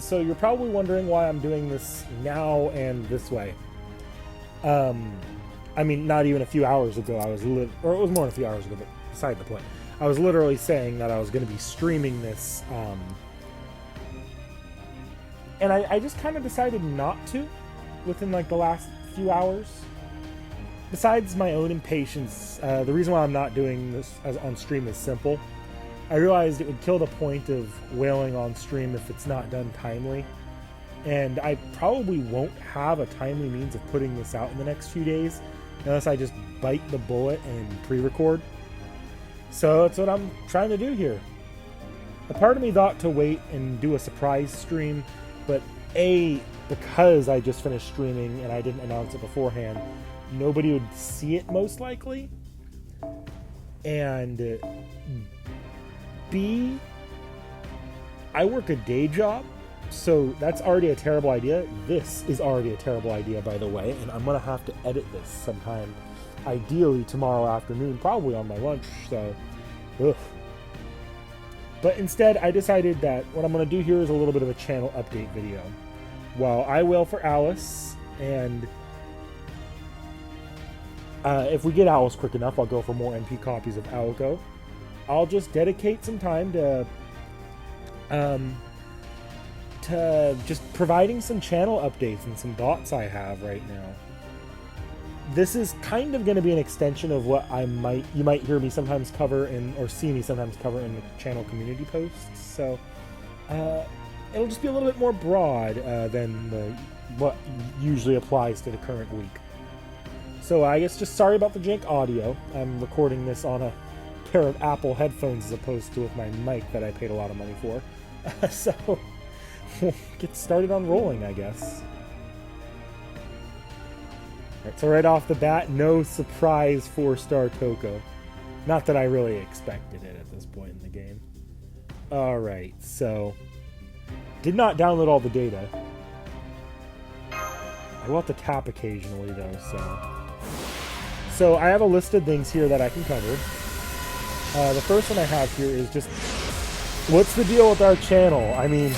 so you're probably wondering why I'm doing this now and this way. I mean, not even a few hours ago, or it was more than a few hours ago, but beside the point. I was literally saying that I was going to be streaming this, and I just kind of decided not to within like the last few hours. Besides my own impatience, the reason why I'm not doing this on stream is simple. I realized it would kill the point of wailing on stream if it's not done timely. And I probably won't have a timely means of putting this out in the next few days unless I just bite the bullet and pre-record. So that's what I'm trying to do here. A part of me thought to wait and do a surprise stream, but because I just finished streaming and I didn't announce it beforehand, nobody would see it most likely. And B, I work a day job, so that's already a terrible idea. This is already a terrible idea, by the way, and I'm gonna have to edit this sometime, ideally tomorrow afternoon, probably on my lunch, so ugh. But instead, I decided that what I'm gonna do here is a little bit of a channel update video. While I wail for Alice, and if we get Alice quick enough, I'll go for more MP copies of Alico. I'll just dedicate some time to just providing some channel updates and some thoughts I have right now. This is kind of going to be an extension of what you might hear me sometimes cover or see me sometimes cover in the channel community posts. So it'll just be a little bit more broad than what usually applies to the current week. So I guess just sorry about the jank audio. I'm recording this on a pair of Apple headphones as opposed to with my mic that I paid a lot of money for. So we'll get started on rolling, I guess. Alright, so right off the bat, no surprise 4-star Toko. Not that I really expected it at this point in the game. Alright, so did not download all the data. I will have to tap occasionally though, so I have a list of things here that I can cover. The first one I have here is just, what's the deal with our channel? I mean,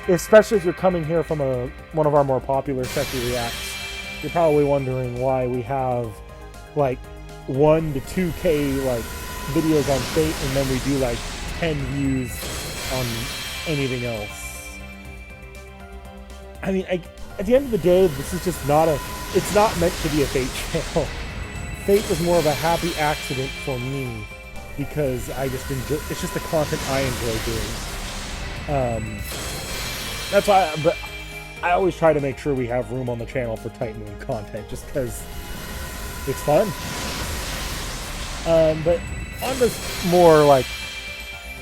especially if you're coming here from one of our more popular T.H.E reacts, you're probably wondering why we have like 1 to 2K like videos on Fate, and then we do like 10 views on anything else. I mean, at the end of the day, this is just it's not meant to be a Fate channel. Fate was more of a happy accident for me because I just enjoy. It's just the content I enjoy doing. That's why. But I always try to make sure we have room on the channel for Tight Moon content, just because it's fun. But on this more like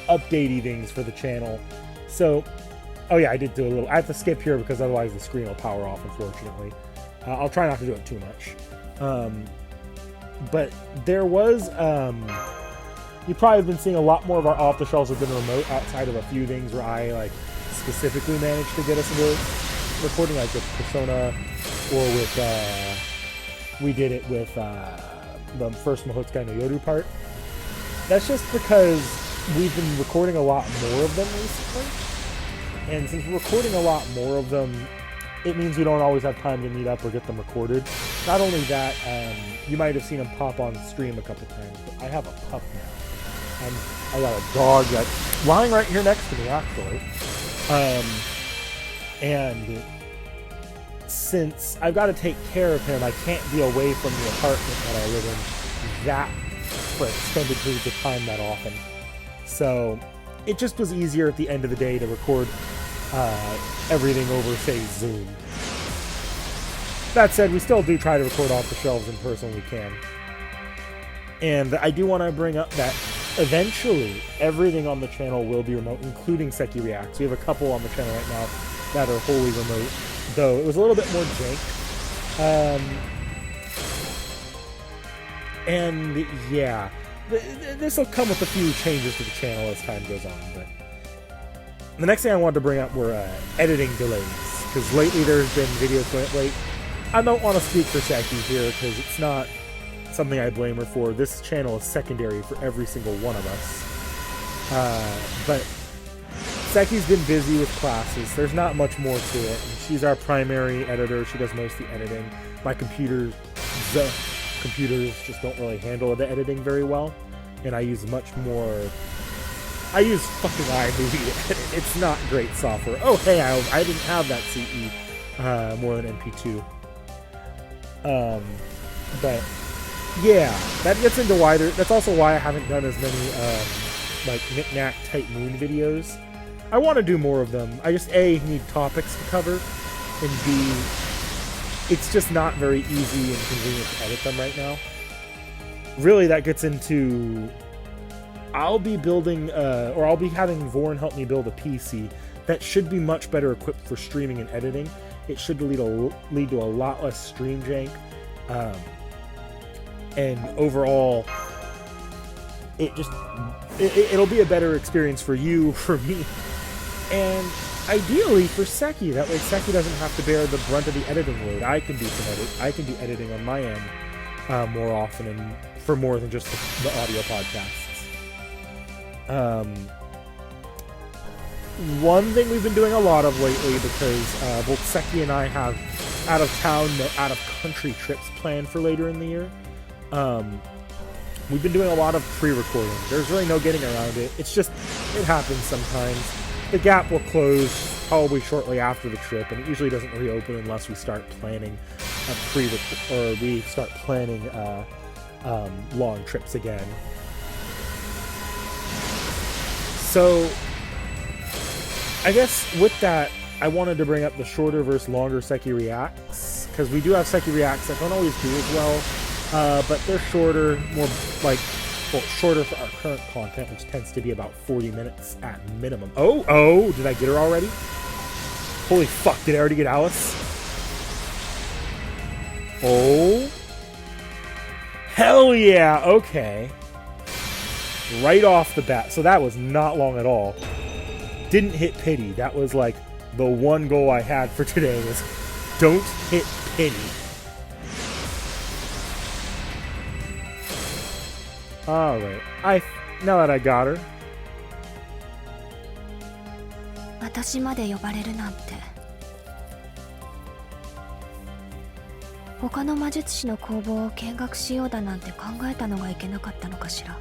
updatey things for the channel. So, oh yeah, I did do a little. I have to skip here because otherwise the screen will power off. Unfortunately, I'll try not to do it too much. But there was, you probably have been seeing a lot more of our off-the-shelves have been remote outside of a few things where I, like, specifically managed to get us into recording, like with Persona, or with, we did it with, the first Mahotsukai no Yoru part. That's just because we've been recording a lot more of them recently. And since we're recording a lot more of them, it means we don't always have time to meet up or get them recorded. Not only that, you might have seen them pop on stream a couple times, but I have a pup now. And I got a dog that's lying right here next to me, actually. And since I've got to take care of him, I can't be away from the apartment that I live in that for extended periods of time that often. So it just was easier at the end of the day to record everything over, say, Zoom. That said, we still do try to record off the shelves in person when we can. And I do want to bring up that eventually everything on the channel will be remote, including T.H.E Reacts. We have a couple on the channel right now that are wholly remote, though it was a little bit more jank. And yeah, this will come with a few changes to the channel as time goes on, but the next thing I wanted to bring up were editing delays, because lately there's been videos going up late. I don't want to speak for T.H.E here, because it's not something I blame her for. This channel is secondary for every single one of us. But Seki's been busy with classes. There's not much more to it. She's our primary editor. She does most of the editing. My computers just don't really handle the editing very well, and I use much more. I use fucking iMovie to edit. It's not great software. Oh, hey, I didn't have that CE more than MP2. But yeah, that gets into why that's also why I haven't done as many like NikNak type moon videos. I want to do more of them. I just A, need topics to cover, and B, it's just not very easy and convenient to edit them right now. Really, that gets into I'll be building or I'll be having Vorn help me build a PC that should be much better equipped for streaming and editing. It should lead to a lot less stream jank, and overall, it'll be a better experience for you, for me, and ideally for Seki. That way, Seki doesn't have to bear the brunt of the editing load. I can do editing on my end more often and for more than just the audio podcasts. One thing we've been doing a lot of lately, because both Seki and I have out-of-country trips planned for later in the year, we've been doing a lot of pre-recording. There's really no getting around it. It's just, it happens sometimes. The gap will close probably shortly after the trip, and it usually doesn't reopen unless we start planning long trips again. So, I guess with that, I wanted to bring up the shorter versus longer Seki Reacts, because we do have Seki Reacts that don't always do as well, but they're shorter, shorter for our current content, which tends to be about 40 minutes at minimum. Oh, did I get her already? Holy fuck, did I already get Alice? Oh. Hell yeah, okay. Right off the bat. So that was not long at all. Didn't hit pity. That was like the one goal I had for today was don't hit pity. Alright. Now that I got her. 私まで呼ばれるなんて。他の魔術師の工房を見学しようだなんて考えたのがいけなかったのかしら。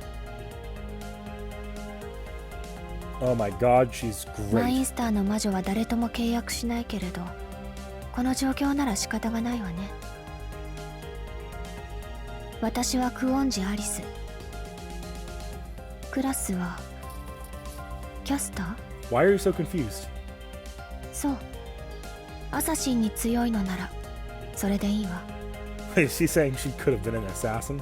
Oh my god, she's great. マインスターの魔女は誰とも契約しないけれど、この状況なら仕方がないわね。私はクオンジ・アリス。クラスはキャスター？ Why are you so confused? そう。アサシンに強いのならそれでいいわ。Is she saying she could have been an assassin?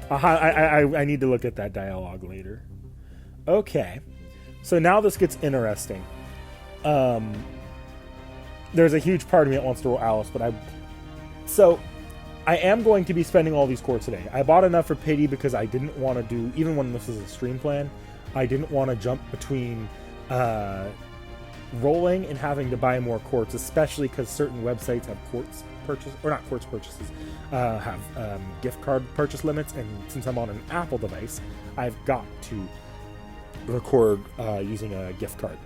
I need to look at that dialogue later. Okay. So now this gets interesting. There's a huge part of me that wants to roll Alice, but I am going to be spending all these quartz today. I bought enough for pity because I didn't want to do, even when this is a stream plan, I didn't want to jump between rolling and having to buy more quartz, especially because certain websites have have gift card purchase limits, and since I'm on an Apple device, I've got to record using a gift card.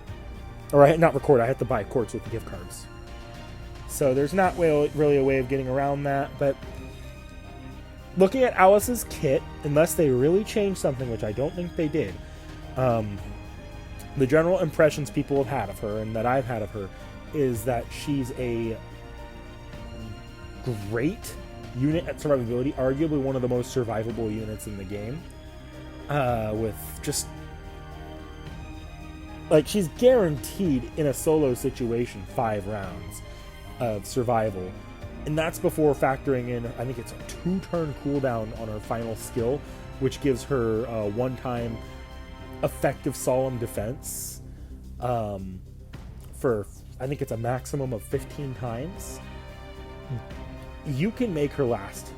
Or not record, I have to buy quartz with the gift cards. So there's not really a way of getting around that, but looking at Alice's kit, unless they really changed something, which I don't think they did, the general impressions people have had of her, and that I've had of her, is that she's a great unit at survivability, arguably one of the most survivable units in the game, with just like, she's guaranteed in a solo situation 5 rounds of survival, and that's before factoring in, I think it's a 2-turn cooldown on her final skill, which gives her a 1-time effective solemn defense for, I think it's a maximum of 15 times. You can make her last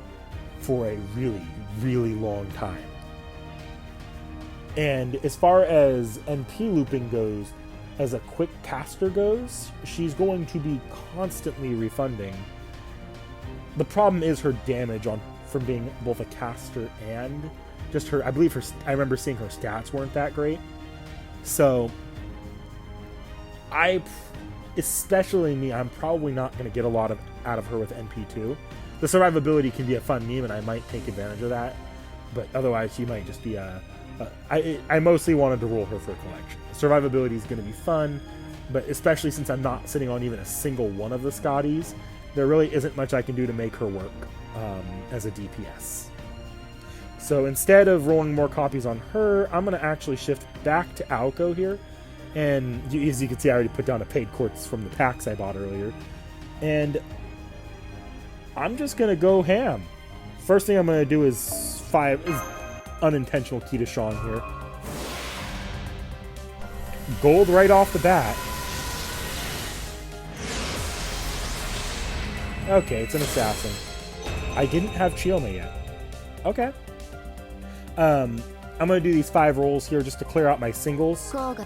for a really, really long time. And as far as NP looping goes, as a quick caster goes, she's going to be constantly refunding. The problem is her damage from being both a caster and just her, I remember seeing her stats weren't that great. So especially me, I'm probably not going to get a lot out of her with NP2. The survivability can be a fun meme, and I might take advantage of that. But otherwise, she might just be I mostly wanted to roll her for a collection. Survivability is going to be fun, but especially since I'm not sitting on even a single one of the Scotties, there really isn't much I can do to make her work as a DPS. So instead of rolling more copies on her, I'm going to actually shift back to Alco here. And as you can see, I already put down a paid quartz from the packs I bought earlier. And I'm just going to go ham. First thing I'm going to do is unintentional key to Sean here. Gold right off the bat. Okay, it's an assassin. I didn't have Chioma yet. Okay. I'm going to do these 5 rolls here just to clear out my singles. I'll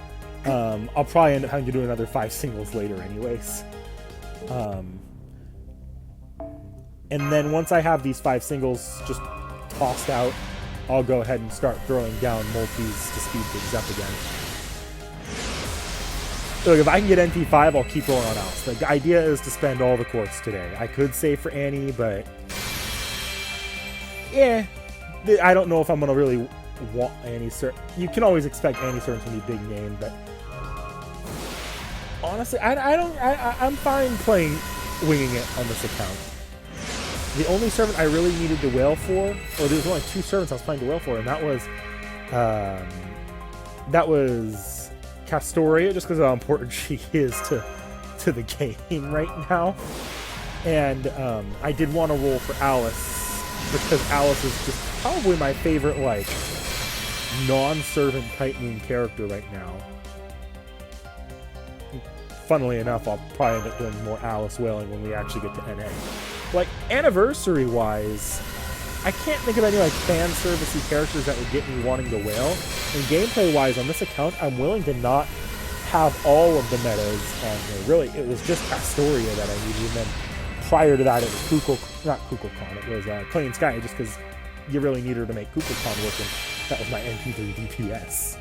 probably end up having to do another 5 singles later anyways. And then once I have these 5 singles just tossed out, I'll go ahead and start throwing down multis to speed things up again. Look, if I can get NP5, I'll keep rolling on Alice. The idea is to spend all the quartz today. I could save for Annie, but yeah, I don't know if I'm going to really want Annie. You can always expect Annie Servant to be a big name, but honestly, I'm fine playing winging it on this account. The only servant I really needed to wail for, or there was only 2 servants I was planning to wail for, and that was Castoria, just because of how important she is to the game right now. And I did want to roll for Alice, because Alice is just probably my favorite, like, non-servant Kite Moon character right now. Funnily enough, I'll probably end up doing more Alice wailing when we actually get to NA. Like, anniversary-wise, I can't think of any, like, fan-servicey characters that would get me wanting to wail. And gameplay-wise, on this account, I'm willing to not have all of the metas on here. Really, it was just Astoria that I needed, and then prior to that, it was not Kukulkan, it was Clean Sky, just because you really needed her to make Kukulkan work, and that was my NP3 DPS.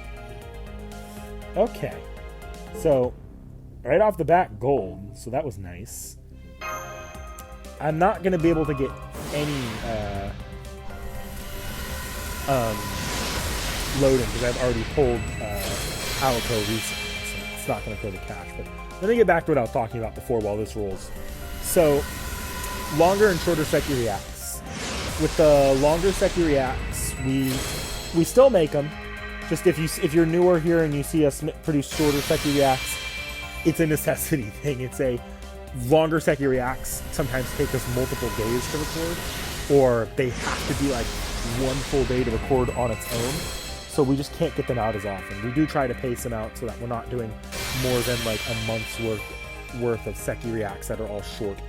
Okay. So, right off the bat, gold, so that was nice. I'm not going to be able to get any loading because I've already pulled Alico recently, so it's not going to throw the cash. But let me get back to what I was talking about before while this rolls. So, longer and shorter Seki reacts. With the longer Seki reacts, we still make them. Just if you're newer here and you see us produce shorter Seki reacts, it's a necessity thing. It's a longer Seki reacts sometimes take us multiple days to record, or they have to be like 1 full day to record on its own, so we just can't get them out as often. We do try to pace them out so that we're not doing more than like a month's worth of Seki reacts that are all short.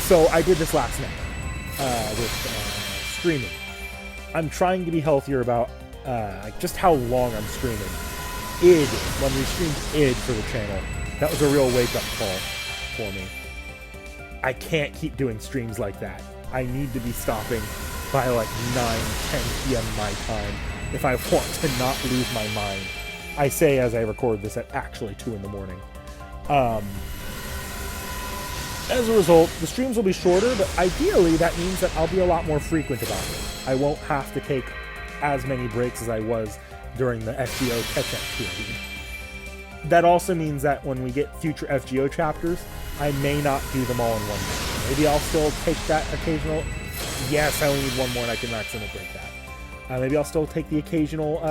So I did this last night with streaming. I'm trying to be healthier about just how long I'm streaming. id, when we streamed id for the channel, that was a real wake-up call for me. I can't keep doing streams like that. I need to be stopping by like 9-10 p.m. my time if I want to not lose my mind. I say as I record this at actually 2 in the morning. As a result, the streams will be shorter, but ideally that means that I'll be a lot more frequent about it. I won't have to take as many breaks as I was during the FGO catch-up period. That also means that when we get future FGO chapters, I may not do them all in one day. Maybe I'll still take that occasional... Yes, I only need one more and I can maximum break that. Maybe I'll still take the occasional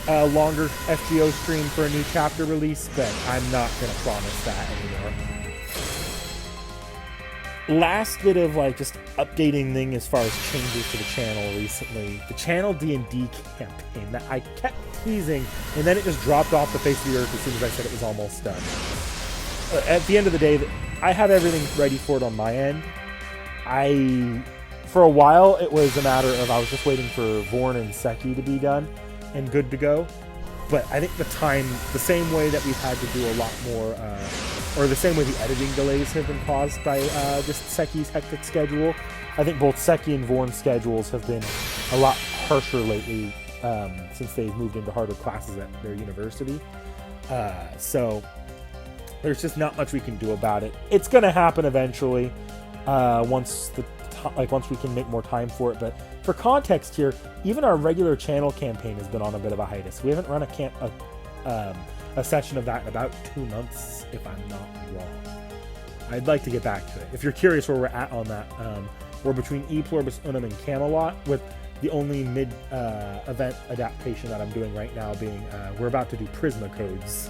longer FGO stream for a new chapter release, but I'm not going to promise that anymore. Last bit of like just updating thing as far as changes to the channel recently. The channel D&D campaign that I kept teasing, and then it just dropped off the face of the earth as soon as I said it was almost done. At the end of the day, I have everything ready for it on my end. For a while, it was a matter of I was just waiting for Vorn and Seki to be done and good to go. But I think the same way that we've had to do a lot more, or the same way the editing delays have been caused by just Seki's hectic schedule, I think both Seki and Vorn's schedules have been a lot harsher lately since they've moved into harder classes at their university. So there's just not much we can do about it. It's gonna happen eventually, once we can make more time for it. But for context here, even our regular channel campaign has been on a bit of a hiatus. We haven't run a session of that in about 2 months, if I'm not wrong. I'd like to get back to it. If you're curious where we're at on that, we're between E Pluribus Unum and Camelot, with the only event adaptation that I'm doing right now being we're about to do Prisma codes.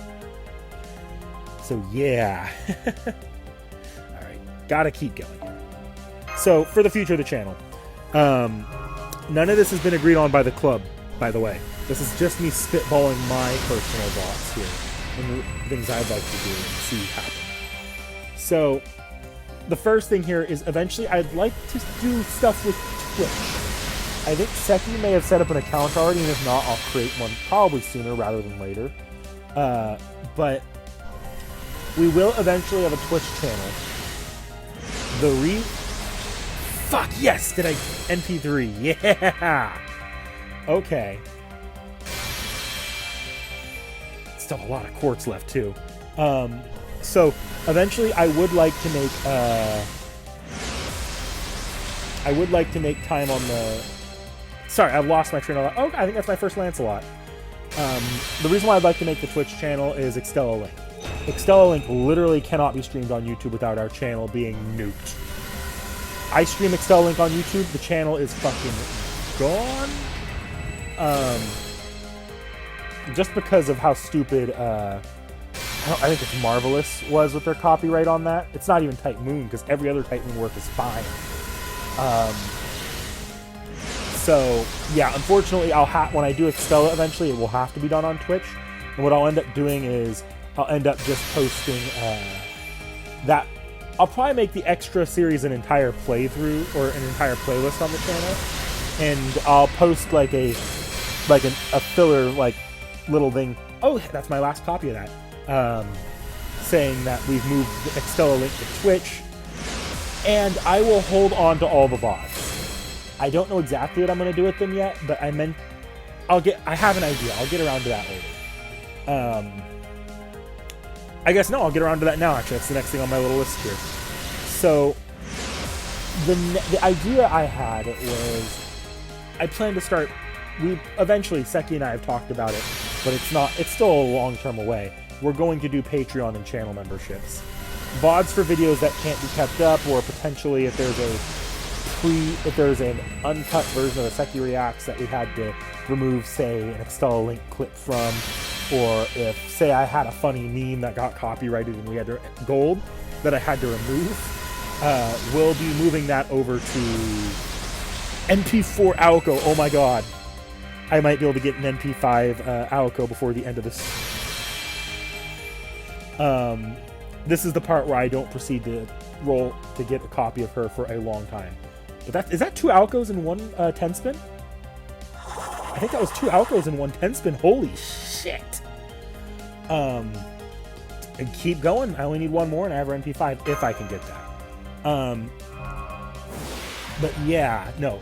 So yeah. Alright, gotta keep going here. So for the future of the channel, none of this has been agreed on by the club, by the way. This is just me spitballing my personal thoughts here and things I'd like to do and see happen. So the first thing here is eventually I'd like to do stuff with Twitch. I think Seki may have set up an account already, and if not, I'll create one probably sooner rather than later. But we will eventually have a Twitch channel. Fuck yes! Did I NP3? Yeah! Okay. Still a lot of quartz left too. So eventually I would like to make time on the... Sorry, I've lost my train of thought. Oh, I think that's my first Lancelot. The reason why I'd like to make the Twitch channel is Extella Link. Extella Link literally cannot be streamed on YouTube without our channel being nuked. I stream Extella Link on YouTube, the channel is fucking gone. Just because of how stupid, I think it's Marvelous was with their copyright on that. It's not even Type Moon, because every other Type Moon work is fine. So, yeah, unfortunately, when I do Extella eventually, it will have to be done on Twitch. And what I'll end up doing is, I'll end up just posting that. I'll probably make the extra series an entire playthrough or an entire playlist on the channel, and I'll post like a filler little thing. Oh, that's my last copy of that, saying that we've moved the Extella Link to Twitch, and I will hold on to all the VODs. I don't know exactly what I'm going to do with them yet, but I have an idea. I'll get around to that later. I guess no, I'll get around to that now, actually. That's the next thing on my little list here. So, the idea I had was, I plan to start, eventually, Seki and I have talked about it, but it's still a long term away. We're going to do Patreon and channel memberships. VODs for videos that can't be kept up, or potentially if there's an uncut version of a Seki Reacts that we had to remove, say, an Extella Link clip from, or if, say, I had a funny meme that got copyrighted and we had gold that I had to remove, we'll be moving that over to MP4 Alco. Oh my god. I might be able to get an MP5 Alco before the end of this. This is the part where I don't proceed to roll to get a copy of her for a long time. But is that 2 Alcos in one 10-spin? I think that was 2 Alcos in one 10-spin. Holy shit. And keep going. I only need one more and I have her MP5 if I can get that. But yeah, no.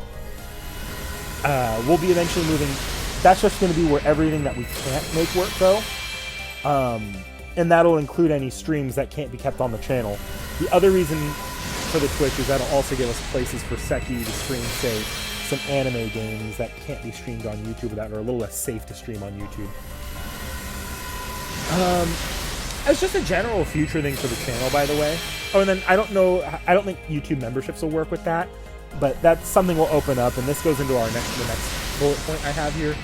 We'll be eventually moving. That's just going to be where everything that we can't make work though. And that'll include any streams that can't be kept on the channel. The other reason for the Twitch is that'll also give us places for Seki to stream, say, some anime games that can't be streamed on YouTube, that are a little less safe to stream on YouTube. It's just a general future thing for the channel, by the way. Oh, and then I don't think YouTube memberships will work with that, but that's something we'll open up, and this goes into the next bullet point I have here.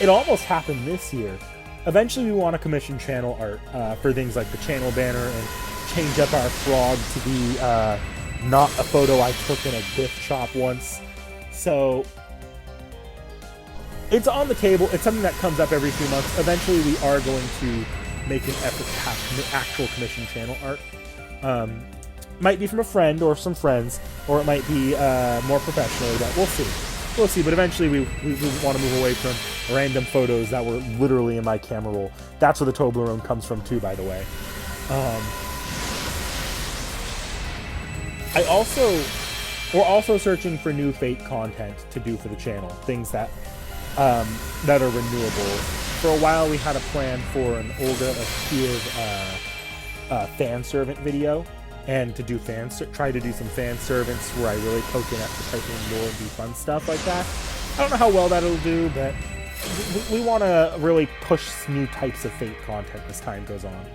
It almost happened this year. Eventually we want to commission channel art for things like the channel banner, and change up our frog to be not a photo I took in a gift shop once. So it's on the table. It's something that comes up every few months. Eventually we are going to make an effort to have actual commission channel art. Might be from a friend or some friends, or it might be more professionally, but we'll see. We'll see, but eventually we want to move away from random photos that were literally in my camera roll. That's where the Toblerone comes from too, by the way. I also we're also searching for new Fate content to do for the channel, things that that are renewable. For a while, we had a plan for an Olga of Kiev fan servant video, and to do try to do some fan servants where I really poke in at the Titan lore and do fun stuff like that. I don't know how well that'll do, but we want to really push new types of Fate content as time goes on.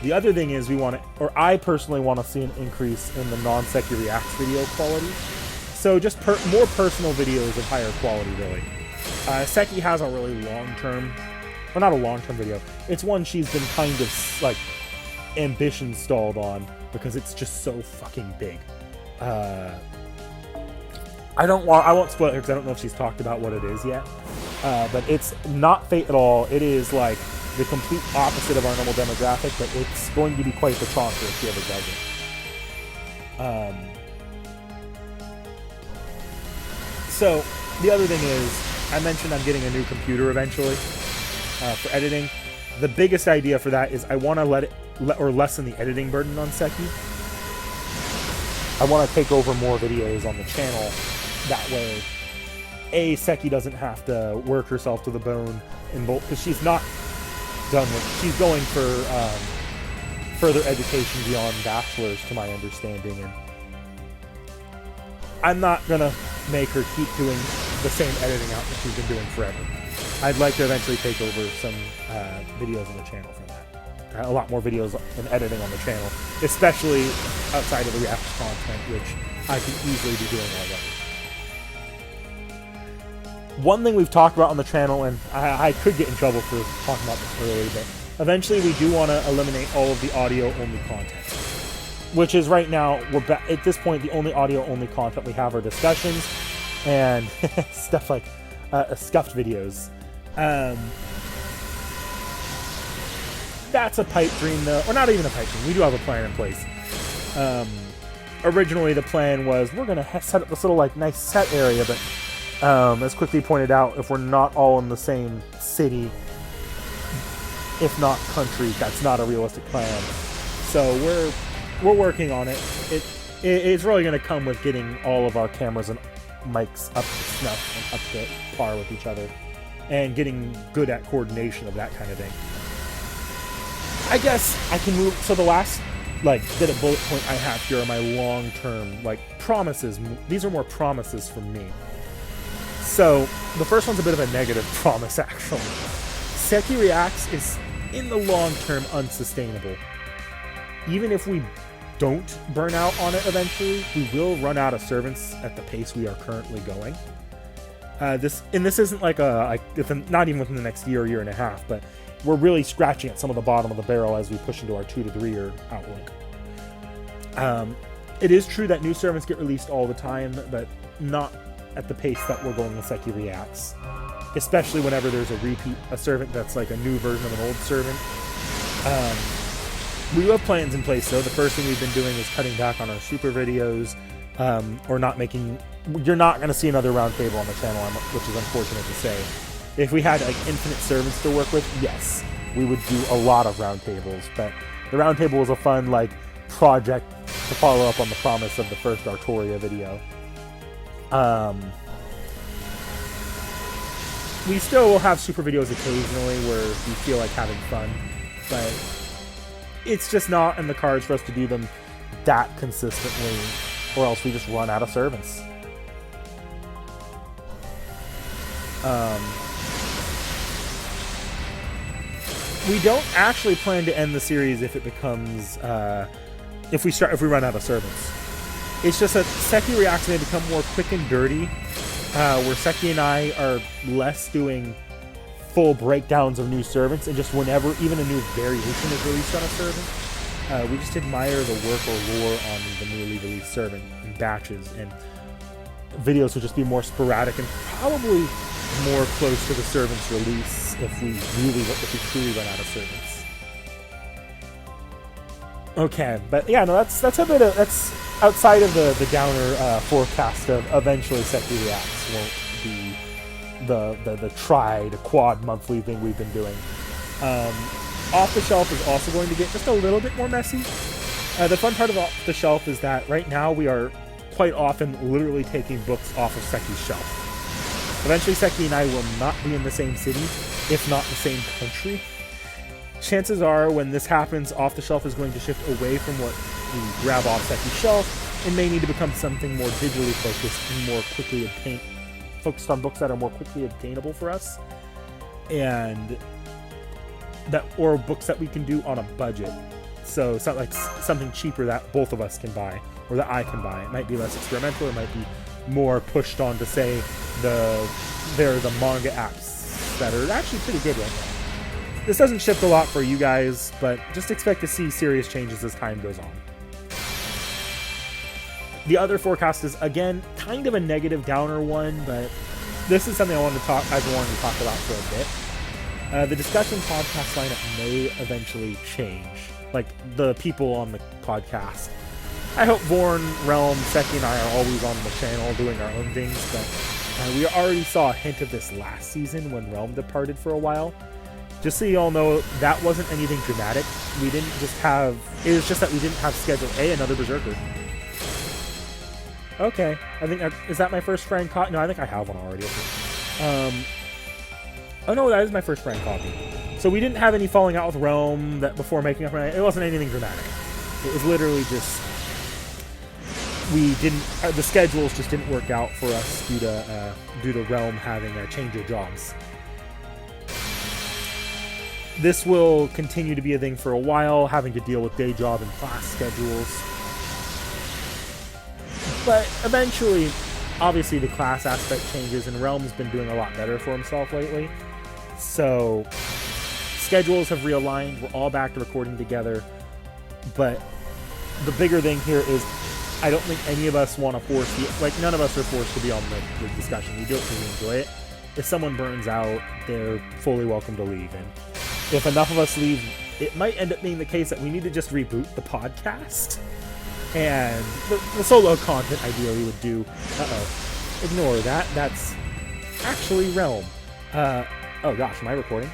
The other thing is I personally want to see an increase in the non-Seki Reacts video quality. So just more personal videos of higher quality, really. Seki has a really long-term, or not a long-term video. It's one she's been kind of like ambition stalled on because it's just so fucking big. I won't spoil it because I don't know if she's talked about what it is yet. But it's not Fate at all. It is like the complete opposite of our normal demographic, but it's going to be quite the chonker if she ever does it. So the other thing is, I mentioned I'm getting a new computer eventually for editing. The biggest idea for that is I want to lessen the editing burden on Seki. I want to take over more videos on the channel. That way, Seki doesn't have to work herself to the bone in both, because she's not done with. She's going for further education beyond bachelor's, to my understanding, and I'm not gonna make her keep doing the same editing out that she's been doing forever. I'd like to eventually take over some videos on the channel for that. A lot more videos and editing on the channel, especially outside of the React content, which I can easily be doing already. One thing we've talked about on the channel, and I could get in trouble for talking about this early, but eventually we do want to eliminate all of the audio-only content. Which is right now, at this point, the only audio-only content we have are discussions and stuff like scuffed videos. That's a pipe dream, though. Or not even a pipe dream. We do have a plan in place. Originally, the plan was we're going to set up this little, like, nice set area, but as quickly pointed out, if we're not all in the same city, if not country, that's not a realistic plan. So we're working on it. It's really going to come with getting all of our cameras and mics up to snuff and up to par with each other, and getting good at coordination of that kind of thing. I guess I can move. So the last bit of bullet point I have here are my long-term promises. These are more promises from me. So the first one's a bit of a negative promise, actually. Seki Reacts is in the long term unsustainable. Even if we don't burn out on it eventually, we will run out of servants at the pace we are currently going. This isn't not even within the next year and a half, but we're really scratching at some of the bottom of the barrel as we push into our 2 to 3 year outlook. It is true that new servants get released all the time, but not at the pace that we're going with Seki Reacts. Especially whenever there's a servant that's like a new version of an old servant. We have plans in place, though. The first thing we've been doing is cutting back on our super videos, or not making. You're not going to see another roundtable on the channel, which is unfortunate to say. If we had infinite servants to work with, yes, we would do a lot of roundtables. But the roundtable was a fun project to follow up on the promise of the first Artoria video. We still will have super videos occasionally where we feel like having fun, but it's just not in the cards for us to do them that consistently, or else we just run out of servants. We don't actually plan to end the series if it becomes if we run out of servants. It's just that Seki Reacts may become more quick and dirty, where Seki and I are less doing full breakdowns of new servants, and just whenever even a new variation is released on a servant, we just admire the work or lore on the newly released servant in batches, and videos will just be more sporadic and probably more close to the servant's release if we truly run out of servants. Okay, but yeah, no, that's outside of the downer forecast of eventually Seki Reacts won't be the quad monthly thing we've been doing. Off the Shelf is also going to get just a little bit more messy. The fun part of Off the Shelf is that right now we are quite often literally taking books off of Seki's shelf. Eventually Seki and I will not be in the same city, if not the same country. Chances are when this happens, Off the Shelf is going to shift away from what we grab off Seki's shelf and may need to become something more digitally focused and more quickly focused on books that are more quickly obtainable for us, and or books that we can do on a budget. So it's not like something cheaper that both of us can buy or that I can buy. It might be less experimental. It might be more pushed on to say there are the manga apps that are actually pretty good right now. This doesn't shift a lot for you guys, but just expect to see serious changes as time goes on. The other forecast is, again, kind of a negative downer one, but this is something I've wanted to talk about for a bit. The discussion podcast lineup may eventually change. Like, the people on the podcast. I hope Vorn, Realm, Seki, and I are always on the channel doing our own things, but we already saw a hint of this last season when Realm departed for a while. Just so you all know, that wasn't anything dramatic. It was just that we didn't have Schedule A, another Berserker. Okay, I think, is that my first friend copy? No, I think I have one already. Oh no, that is my first friend copy. So we didn't have any falling out with Realm before making up. It wasn't anything dramatic. It was literally just, the schedules just didn't work out for us due to Realm having a change of jobs. This will continue to be a thing for a while, having to deal with day job and class schedules. But eventually, obviously the class aspect changes, and Realm's been doing a lot better for himself lately. So schedules have realigned, we're all back to recording together. But the bigger thing here is, I don't think any of us want to none of us are forced to be on the discussion. We do it because we enjoy it. If someone burns out, they're fully welcome to leave. And if enough of us leave, it might end up being the case that we need to just reboot the podcast. And the solo content ideally would do... Ignore that. That's actually Realm. Oh gosh, am I recording?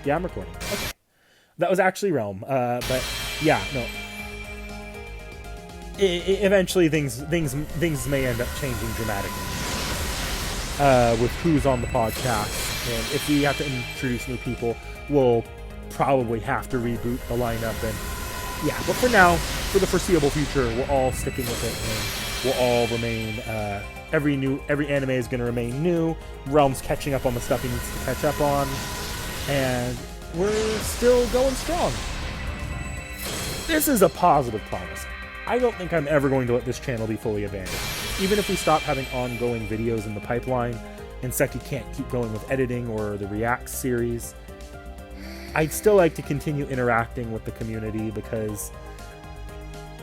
Yeah, I'm recording. Okay. That was actually Realm. But yeah, no. Eventually things may end up changing dramatically. With who's on the podcast. And if we have to introduce new people, we'll probably have to reboot the lineup. And yeah, but for now, for the foreseeable future, we're all sticking with it, and we'll all remain, every anime is going to remain new. Realm's catching up on the stuff he needs to catch up on, and we're still going strong. This is a positive promise. I don't think I'm ever going to let this channel be fully abandoned. Even if we stop having ongoing videos in the pipeline, and Seki can't keep going with editing or the React series, I'd still like to continue interacting with the community because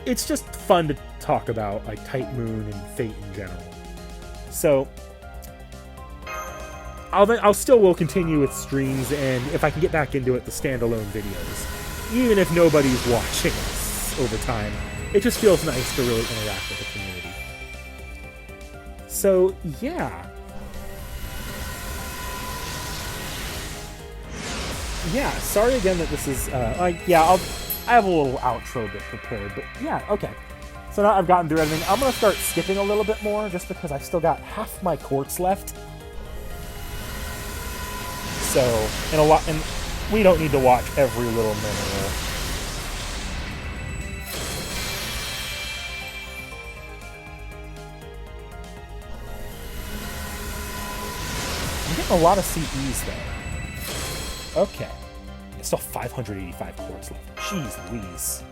it's just fun to talk about, like Tight Moon and Fate in general. So I'll still will continue with streams, and if I can get back into it, the standalone videos. Even if nobody's watching us over time, it just feels nice to really interact with the community. So yeah. Yeah, sorry again that this is, I have a little outro bit prepared, but yeah, okay. So now I've gotten through everything. I'm going to start skipping a little bit more, just because I've still got half my quartz left. So, and we don't need to watch every little mineral. I'm getting a lot of CEs, though. Okay. Still 585 quartz left. Jeez Louise.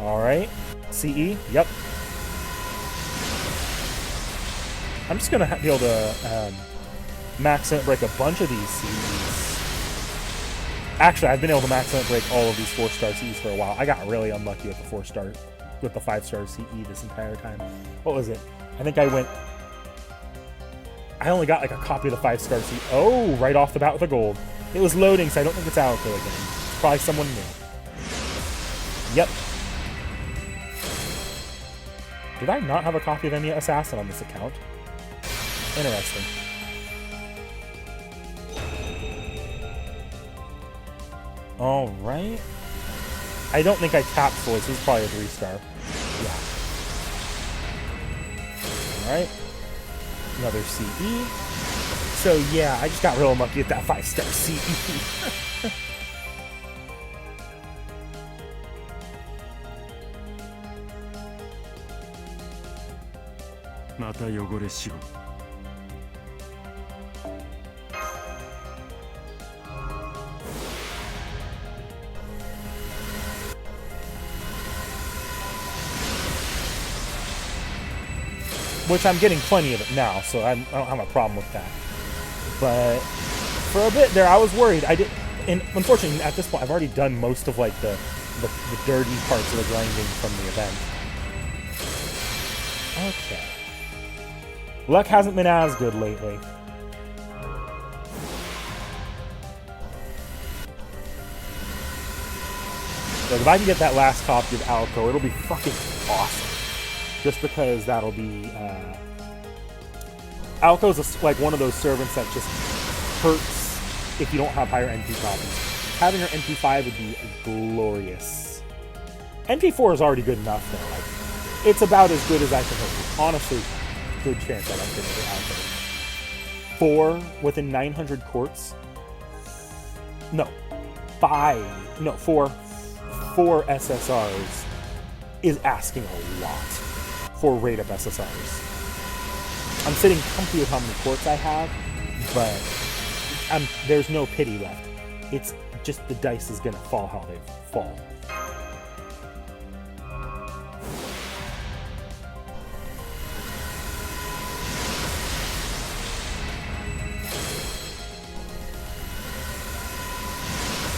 Alright. CE? Yep. I'm just gonna be able to max out break a bunch of these CEs. Actually, I've been able to max out break all of these 4-star CEs for a while. I got really unlucky with the 5-star CE this entire time. What was it? I think I only got like a copy of the 5-star CE. Oh, right off the bat with a gold. It was loading, so I don't think it's Alco again. It's probably someone new. Yep. Did I not have a copy of any Assassin on this account? Interesting. Alright. I don't think I tapped fully, so this is probably a 3-star. Yeah. Alright. Another CE. So yeah, I just got real unlucky at that 5-star CE. Which I'm getting plenty of it now, so I don't have a problem with that. But for a bit there, I was worried. And unfortunately, at this point, I've already done most of like the dirty parts of the grinding from the event. Okay. Luck hasn't been as good lately. Like if I can get that last copy of Alco, it'll be fucking awesome. Just because that'll be Alco's like one of those servants that just hurts if you don't have higher NP copies. Having her NP5 would be glorious. NP4 is already good enough though. Like it's about as good as I can hope. Honestly, good chance I don't get another Alco. 4 within 900 courts. No, 5. No, 4 SSRs is asking a lot for rate up SSRs. I'm sitting comfy with how many courts I have, but there's no pity left. It's just the dice is gonna fall how they fall.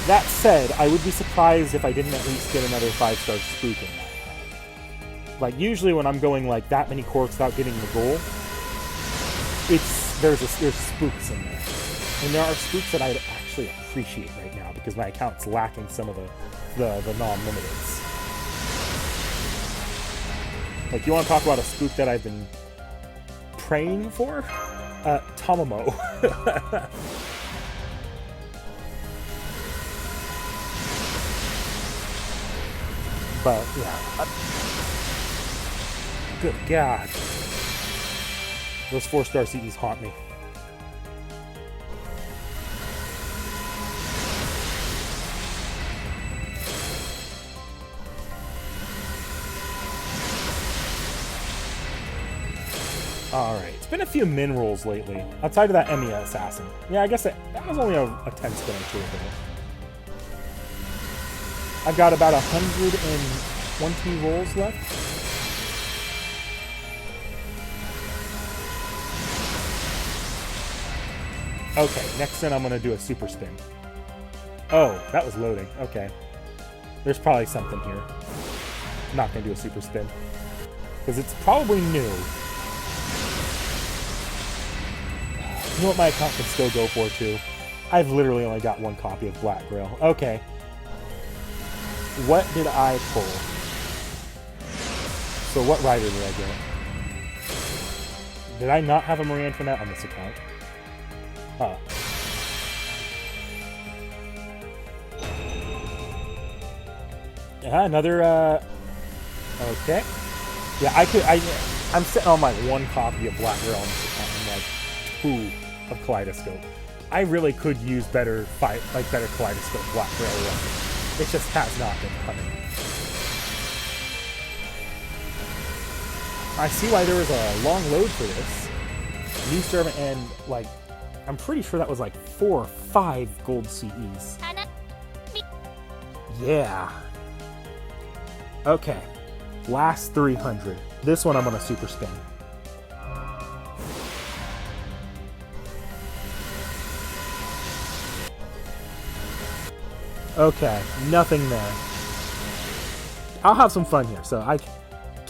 That said, I would be surprised if I didn't at least get another 5-star spook in that. Like, usually when I'm going like that many courts without getting the goal, there's spooks in there. And there are spooks that I'd actually appreciate right now because my account's lacking some of the non-limiteds. Like, you want to talk about a spook that I've been praying for? Tomomo. But, yeah. Good God. Those 4-star CEs haunt me. Alright, it's been a few min rolls lately. Outside of that Emiya Assassin. Yeah, I guess that was only a 10 spin or 2 ago. I've got about 120 rolls left. Okay, next then I'm going to do a super spin. Oh, that was loading. Okay. There's probably something here. I'm not going to do a super spin. Because it's probably new. You know what my account can still go for, too? I've literally only got 1 copy of Black Grail. Okay. What did I pull? So what rider did I get? Did I not have a Marie Antoinette on this account? Huh. Yeah, another, okay. Yeah, I'm sitting on like 1 copy of Black Girl on this account and like 2 of Kaleidoscope. I really could use better Kaleidoscope Black Girl runs. It just has not been coming. I see why there was a long load for this. New servant and, like, I'm pretty sure that was like 4 or 5 gold CEs. Yeah. Okay. Last 300. This one I'm going to super spin. Okay, nothing there. I'll have some fun here. So I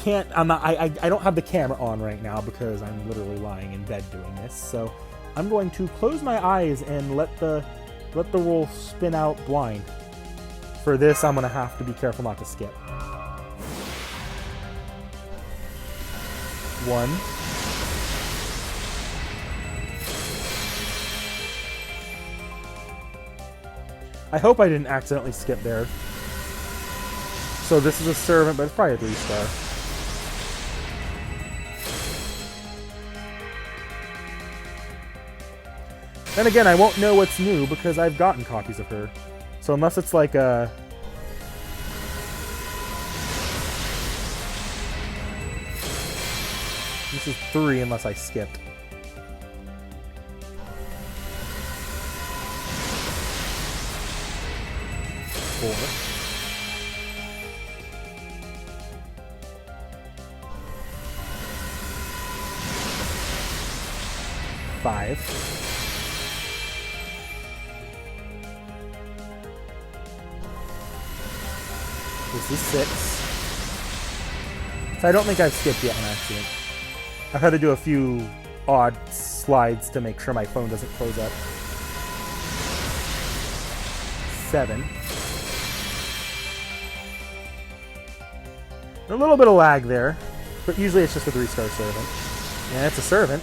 don't have the camera on right now because I'm literally lying in bed doing this. So I'm going to close my eyes and let the roll spin out blind. For this, I'm going to have to be careful not to skip. 1. I hope I didn't accidentally skip there. So this is a servant, but it's probably a 3-star. Then again, I won't know what's new because I've gotten copies of her. So unless it's like a... This is 3 unless I skipped. Four. Five. This is 6. So I don't think I've skipped yet on accident. I've had to do a few odd slides to make sure my phone doesn't close up. 7. A little bit of lag there, but usually it's just a 3-star servant. And it's a servant.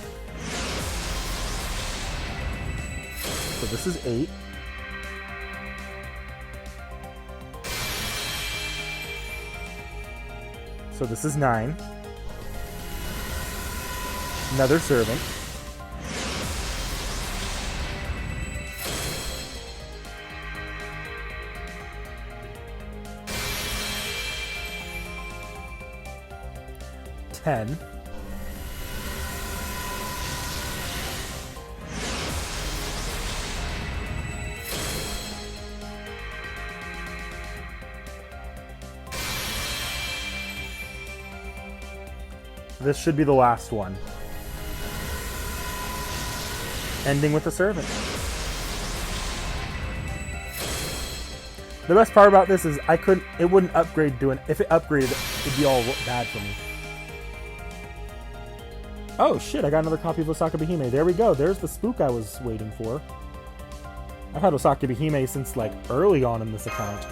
So this is 8. So this is 9. Another servant. $10. This should be the last one. Ending with a servant. The best part about this is it wouldn't upgrade if it upgraded, it'd be all bad for me. Oh shit, I got another copy of Osaka Behime. There we go. There's the spook I was waiting for. I've had Osaka Behime since like early on in this account.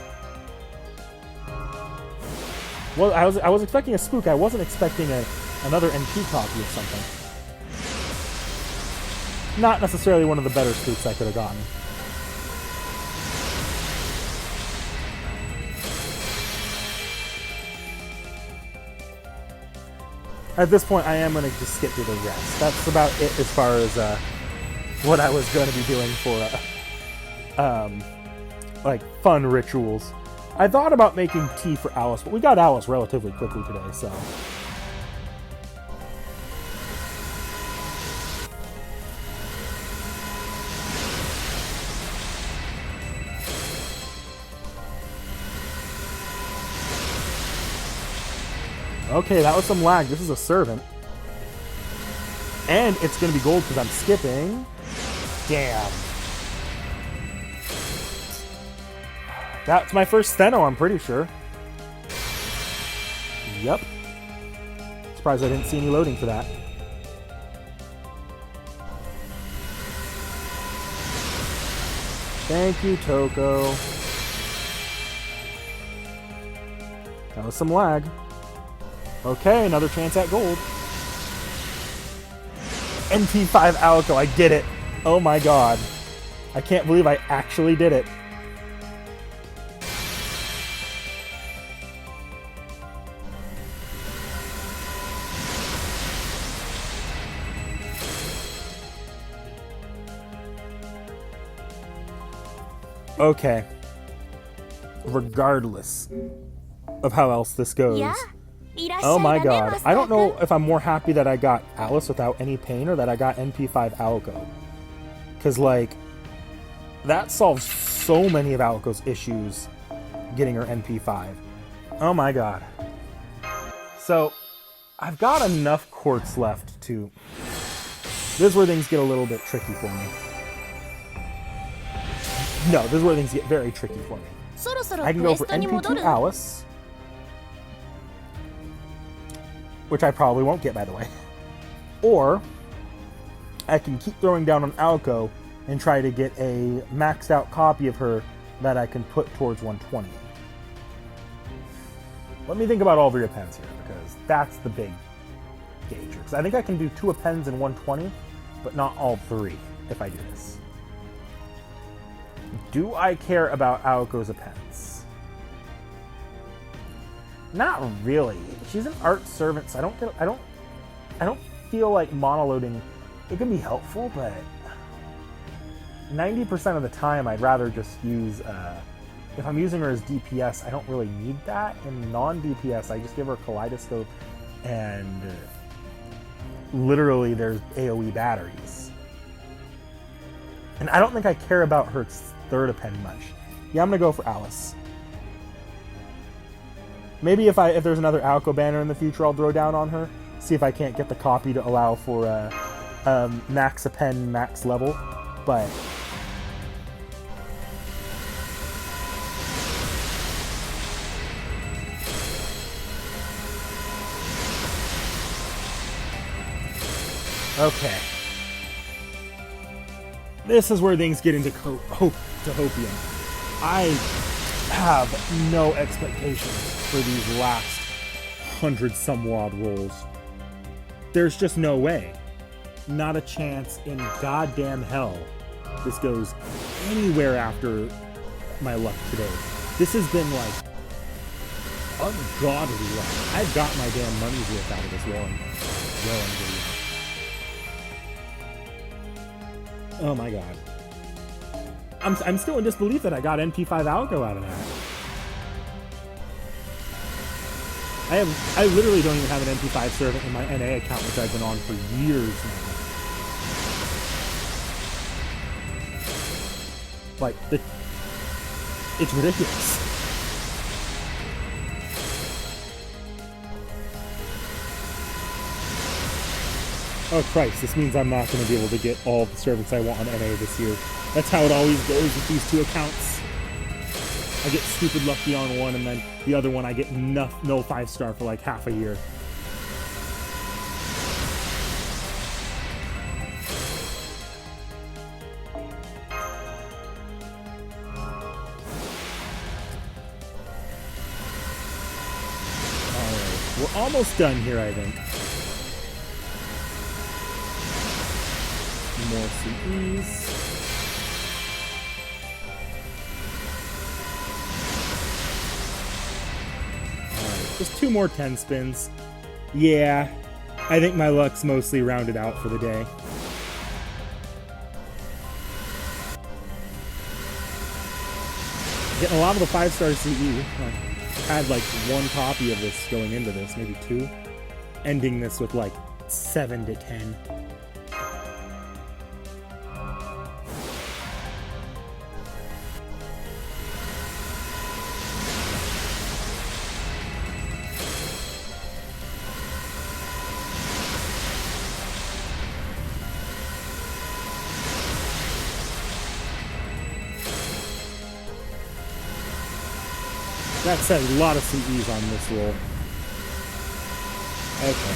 Well, I was expecting a spook. I wasn't expecting another NP copy of something. Not necessarily one of the better spooks I could have gotten. At this point, I am going to just skip through the rest. That's about it as far as what I was going to be doing for like fun rituals. I thought about making tea for Alice, but we got Alice relatively quickly today, so... Okay, that was some lag. This is a servant. And it's going to be gold because I'm skipping. Damn. That's my first Steno, I'm pretty sure. Yep. Surprised I didn't see any loading for that. Thank you, Toko. That was some lag. Okay, another chance at gold. NP5 Alico, I did it. Oh my god. I can't believe I actually did it. Okay. Regardless of how else this goes. Yeah. Oh my god. I don't know if I'm more happy that I got Alice without any pain or that I got NP5 Alico. Because, like, that solves so many of Alico's issues getting her NP5. Oh my god. So, I've got enough quartz left to... This is where things get a little bit tricky for me. No, this is where things get very tricky for me. I can go for NP2 Alice, which I probably won't get, by the way. Or I can keep throwing down on Alico and try to get a maxed out copy of her that I can put towards 120. Let me think about all three appends here, because that's the big gauge. Because I think I can do 2 appends in 120, but not all 3 if I do this. Do I care about Alico's appends? Not really. She's an art servant, so I don't feel like monoloading. It can be helpful, but 90% of the time I'd rather just use if I'm using her as DPS, I don't really need that. In non-DPS, I just give her Kaleidoscope and literally there's AoE batteries. And I don't think I care about her third append much. Yeah, I'm gonna go for Alice. Maybe if there's another Alco banner in the future, I'll throw down on her. See if I can't get the copy to allow for max append, max level. But okay. This is where things get into hopium. I have no expectations for these last 100-some-odd rolls. There's just no way. Not a chance in goddamn hell this goes anywhere after my luck today. This has been like ungodly luck. I've got my damn money's worth out of this rolling video. Oh my god. I'm still in disbelief that I got NP5 Alco out of that. I literally don't even have an NP5 servant in my NA account, which I've been on for years now. Like, it's ridiculous. Oh Christ, this means I'm not going to be able to get all the servants I want on NA this year. That's how it always goes with these two accounts. I get stupid lucky on one, and then the other one I get no 5-star for like half a year. Alright, we're almost done here, I think. More CEs. Just 2 more 10 spins. Yeah, I think my luck's mostly rounded out for the day. Getting a lot of the 5-star CE. I had like 1 copy of this going into this, maybe 2. Ending this with like 7 to 10. That said, a lot of CEs on this roll. Okay.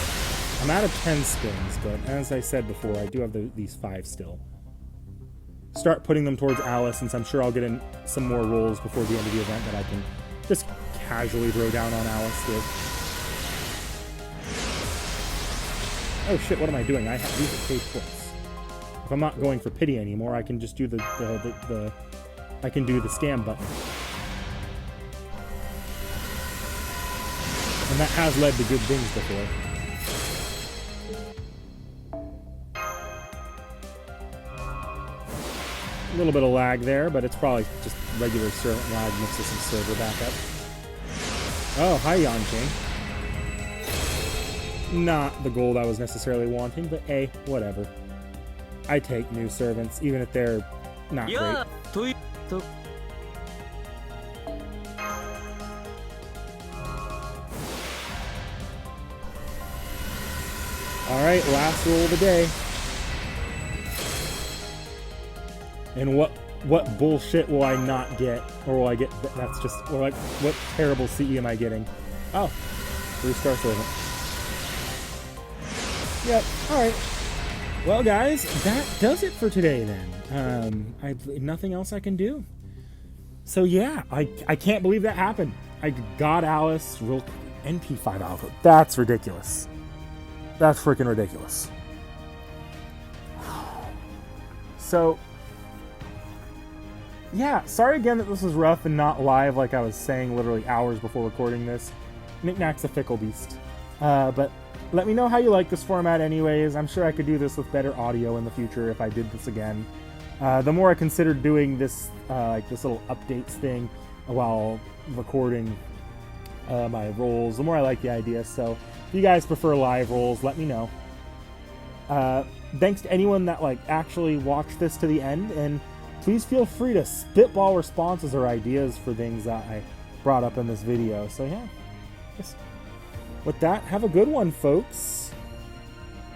I'm out of 10 spins, but as I said before, I do have these 5 still. Start putting them towards Alice, since I'm sure I'll get in some more rolls before the end of the event that I can just casually throw down on Alice here. Oh shit, what am I doing? These are paid points. If I'm not going for pity anymore, I can just do I can do the scam button. And that has led to good things before. A little bit of lag there, but it's probably just regular servant lag mixed with some server backup. Oh, hi, Yon King. Not the gold I was necessarily wanting, but hey, whatever. I take new servants, even if they're not great. Alright, last roll of the day. And what bullshit will I not get? Or will I get, that's just, or like, what terrible CE am I getting? Oh, 3-star servant. Yep, alright. Well guys, that does it for today then. Nothing else I can do. So yeah, I can't believe that happened. I got Alice, real NP5 Alpha. That's ridiculous. That's freaking ridiculous. So, yeah, sorry again that this was rough and not live like I was saying literally hours before recording this. NikNak's a fickle beast. But let me know how you like this format anyways. I'm sure I could do this with better audio in the future if I did this again. The more I considered doing this, like this little updates thing while recording my rolls, the more I like the idea. So if you guys prefer live rolls, let me know. Thanks to anyone that like actually watched this to the end, and please feel free to spitball responses or ideas for things that I brought up in this video. So yeah, with that, have a good one, folks.